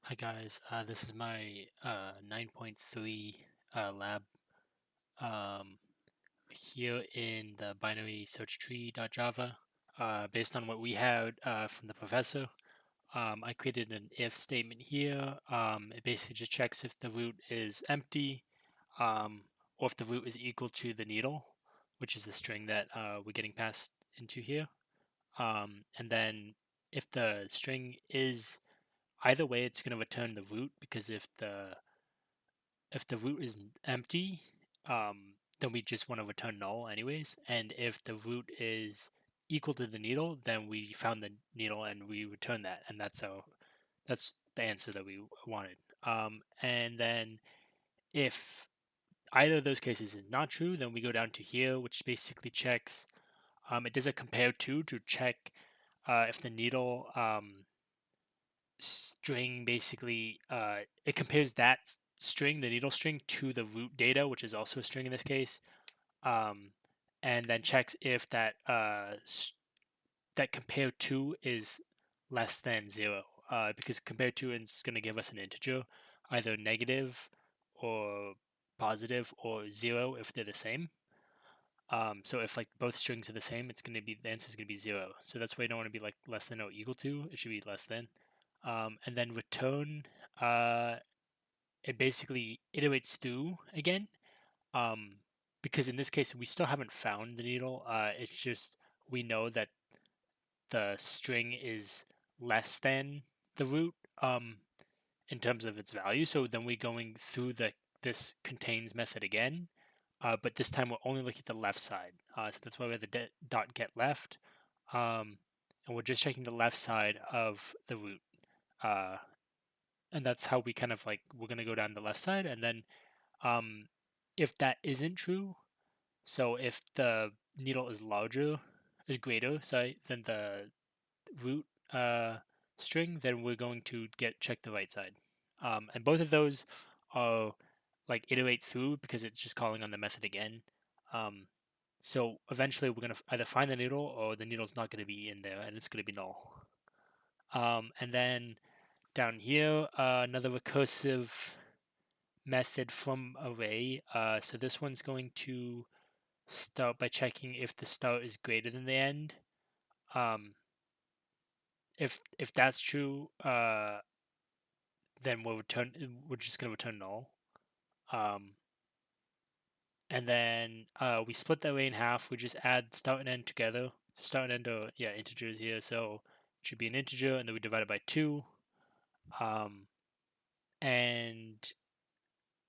Hi guys, this is my 9.3 lab um, here in the binary search tree.java. Based on what we had from the professor, I created an if statement here. It basically just checks if the root is empty or if the root is equal to the needle, which is the string that we're getting passed into here. And then if the string is either way, it's going to return the root, because if the root is empty, then we just want to return null anyways. And if the root is equal to the needle, then we found the needle and we return that, and that's the answer that we wanted. And then if either of those cases is not true, then we go down to here, which basically checks. It does a compare to check if the needle string basically it compares that string, the needle string, to the root data, which is also a string in this case, um, and then checks if that that compare to is less than 0, because compare to is going to give us an integer, either negative or positive or 0 if they're the same. So if like both strings are the same, it's going to be, the answer is going to be 0. So that's why you don't want to be like less than or equal to. It should be less than. And then return, it basically iterates through again, um, because in this case we still haven't found the needle. It's just we know that the string is less than the root in terms of its value. So then we're going through this contains method again, but this time we're only looking at the left side. So that's why we have the dot get left, and we're just checking the left side of the root. Uh, and that's how we kind of like, we're going to go down the left side, and then um, if that isn't true, so if the needle is greater, sorry, than the root string, then we're going to check the right side. And both of those are like iterate through, because it's just calling on the method again. So eventually we're going to either find the needle, or the needle's not going to be in there and it's going to be null. And then down here, another recursive method from array. So this one's going to start by checking if the start is greater than the end. Um, if that's true, then we're just going to return null. And then we split the array in half. We just add start and end together. Start and end are integers here, so it should be an integer, and then we divide it by 2. And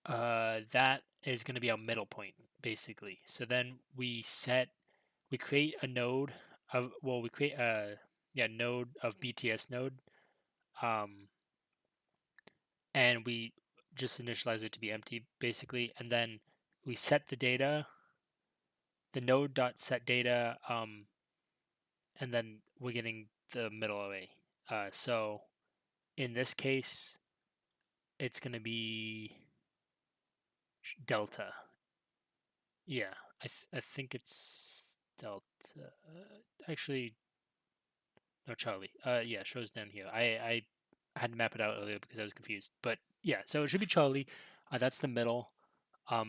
that is going to be our middle point, basically. So then we create a node of, we create a node of BTS node, um, and we just initialize it to be empty, basically, and then we set the data, the node dot set data, and then we're getting the middle array. So in this case, it's going to be delta. Yeah, I think it's delta. Actually, no, Charlie. Yeah, shows down here. I had to map it out earlier because I was confused. But yeah, so it should be Charlie. That's the middle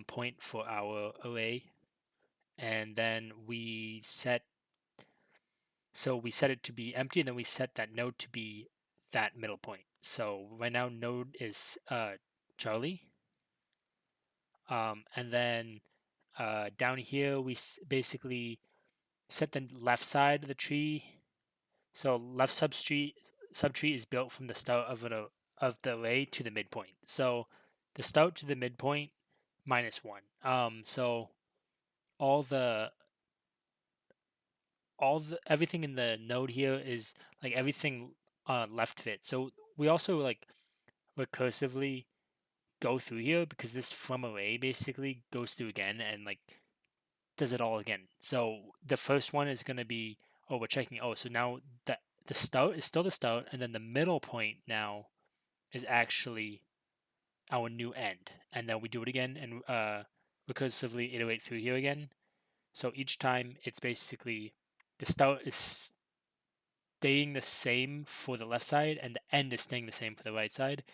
point for our array, and then we set it to be empty, and then we set that node to be that middle point. So right now node is Charlie, and then down here we basically set the left side of the tree. So left subtree is built from the start of the array to the midpoint. So the start to the midpoint -1. So all the everything in the node here is like everything left fit. So we also like recursively go through here, because this from array basically goes through again and like does it all again. So the first one is going to be, oh, we're checking, oh, so now the start is still the start, and then the middle point now is actually our new end, and then we do it again and recursively iterate through here again. So each time it's basically the start is staying the same for the left side, and the end is staying the same for the right side.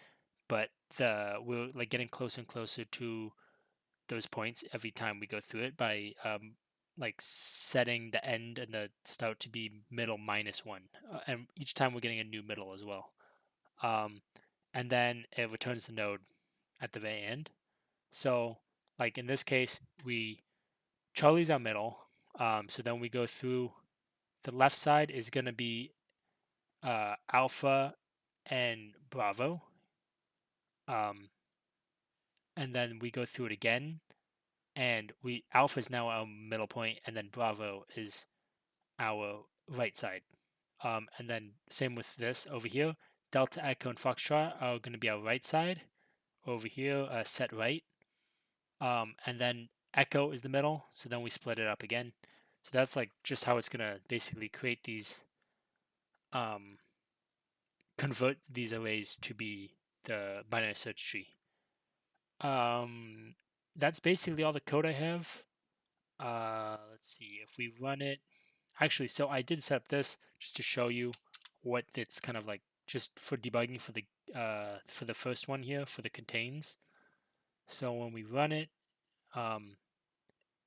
But we're like getting closer and closer to those points every time we go through it by like setting the end and the start to be middle -1, and each time we're getting a new middle as well. And then it returns the node at the very end. So like in this case, Charlie's our middle. So then we go through, the left side is going to be Alpha and Bravo. And then we go through it again, and Alpha is now our middle point, and then Bravo is our right side. And then same with this over here. Delta, Echo, and Foxtrot are going to be our right side. Over here, set right. And then Echo is the middle, so then we split it up again. So that's like just how it's going to basically create these, convert these arrays to be the binary search tree. That's basically all the code I have. Let's see if we run it. Actually, so I did set up this just to show you what it's kind of like, just for debugging for the first one here, for the contains. So when we run it,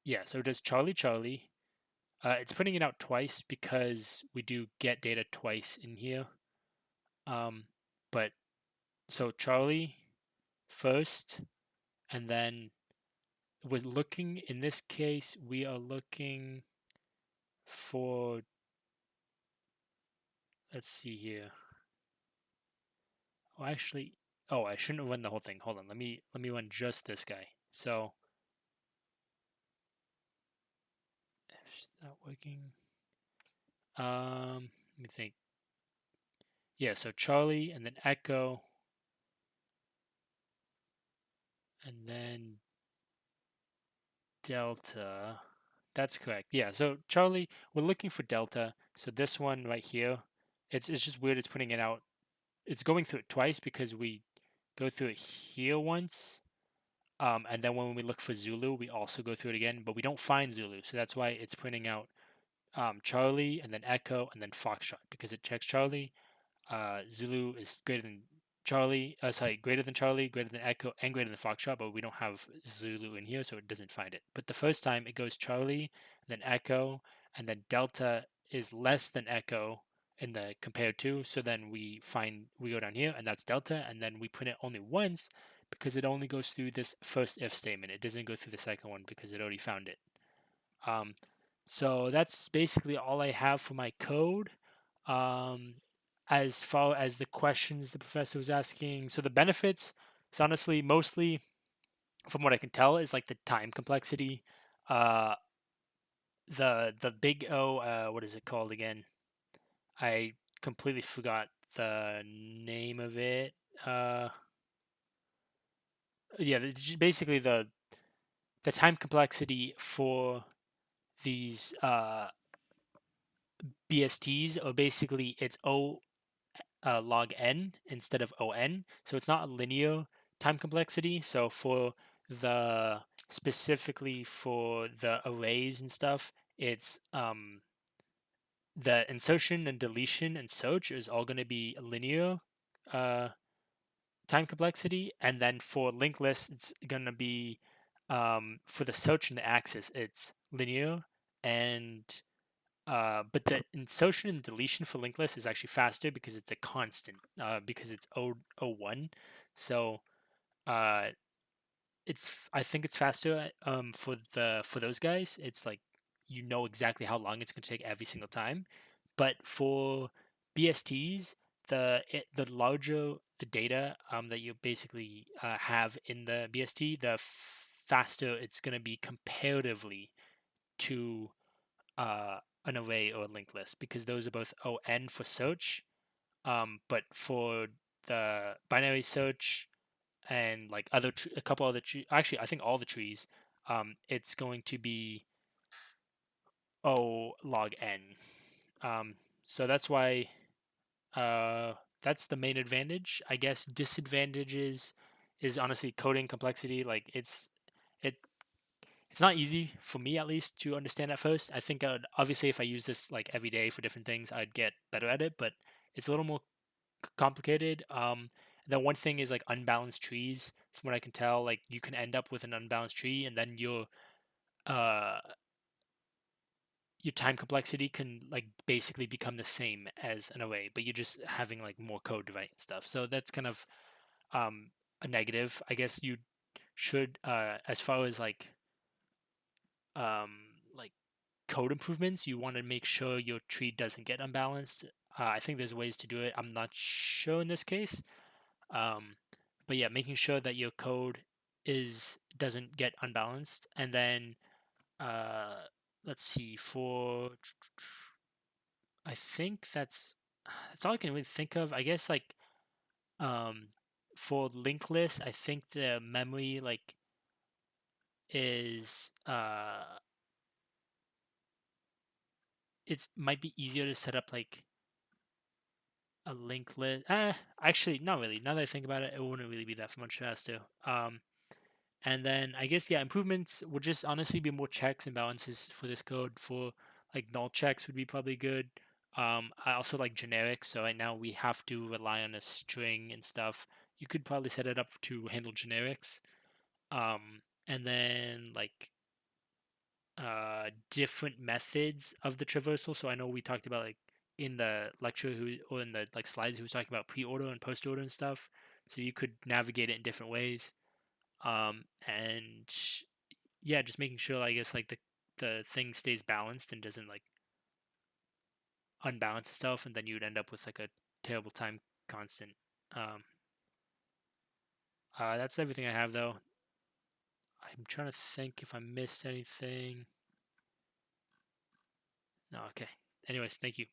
yeah, so it does Charlie Charlie. It's putting it out twice because we do get data twice in here. But so Charlie first, and then we're looking, in this case, we are looking for, let's see here. Oh, actually, oh, I shouldn't run the whole thing. Hold on, let me run just this guy. So, is that working? Let me think. Yeah, so Charlie, and then Echo, and then Delta. That's correct. Yeah, so Charlie, we're looking for Delta. So this one right here, it's just weird. It's putting it out. It's going through it twice because we go through it here once. And then when we look for Zulu, we also go through it again, but we don't find Zulu. So that's why it's printing out Charlie, and then Echo, and then Foxtrot, because it checks Charlie. Zulu is greater than Charlie, greater than Charlie, greater than Echo, and greater than Foxtrot, but we don't have Zulu in here, so it doesn't find it. But the first time it goes Charlie, then Echo, and then Delta is less than Echo in the compared to, so then we go down here, and that's Delta, and then we print it only once because it only goes through this first if statement. It doesn't go through the second one because it already found it. So that's basically all I have for my code. As far as the questions the professor was asking, so the benefits, it's honestly mostly, from what I can tell, is like the time complexity. The big O, what is it called again? I completely forgot the name of it. Yeah, basically the time complexity for these BSTs, or basically it's O log n instead of on, so it's not a linear time complexity. So for specifically for the arrays and stuff, it's the insertion and deletion and search is all going to be linear time complexity, and then for linked lists it's going to be for the search and the access it's linear, and but the insertion and deletion for linked list is actually faster because it's a constant, because it's O1. So I think it's faster for those guys. It's like you know exactly how long it's going to take every single time. But for BSTs, the larger the data that you basically have in the BST, the faster it's going to be comparatively to an array or a linked list, because those are both ON for search. But for the binary search and like a couple other trees, actually I think all the trees, it's going to be O log n. So that's why that's the main advantage. I guess disadvantages is honestly coding complexity. Like it It's not easy for me at least to understand at first. I think I would, obviously if I use this like every day for different things, I'd get better at it, but it's a little more complicated. Then one thing is like unbalanced trees. From what I can tell, like you can end up with an unbalanced tree, and then uh your time complexity can like basically become the same as an array, but you're just having like more code to write and stuff. So that's kind of um a negative. I guess you should as far as um like code improvements, you want to make sure your tree doesn't get unbalanced. I think there's ways to do it. I'm not sure in this case. Um, but yeah, making sure that your code is doesn't get unbalanced, and then uh, let's see for I think that's all I can really think of. I guess like um, for linked lists, I think the memory like is it's might be easier to set up like a linked list. Actually, not really. Now that I think about it, it wouldn't really be that much faster. And then I guess yeah, improvements would just honestly be more checks and balances for this code. For like null checks would be probably good. I also like generics, so right now we have to rely on a string and stuff. You could probably set it up to handle generics. And then like different methods of the traversal. So I know we talked about like in the lecture who or in the like slides he was talking about pre-order and post-order and stuff. So you could navigate it in different ways. And yeah, just making sure I guess like the thing stays balanced and doesn't like unbalance itself, and then you'd end up with like a terrible time constant. Um, that's everything I have though. I'm trying to think if I missed anything. No, okay. Anyways, thank you.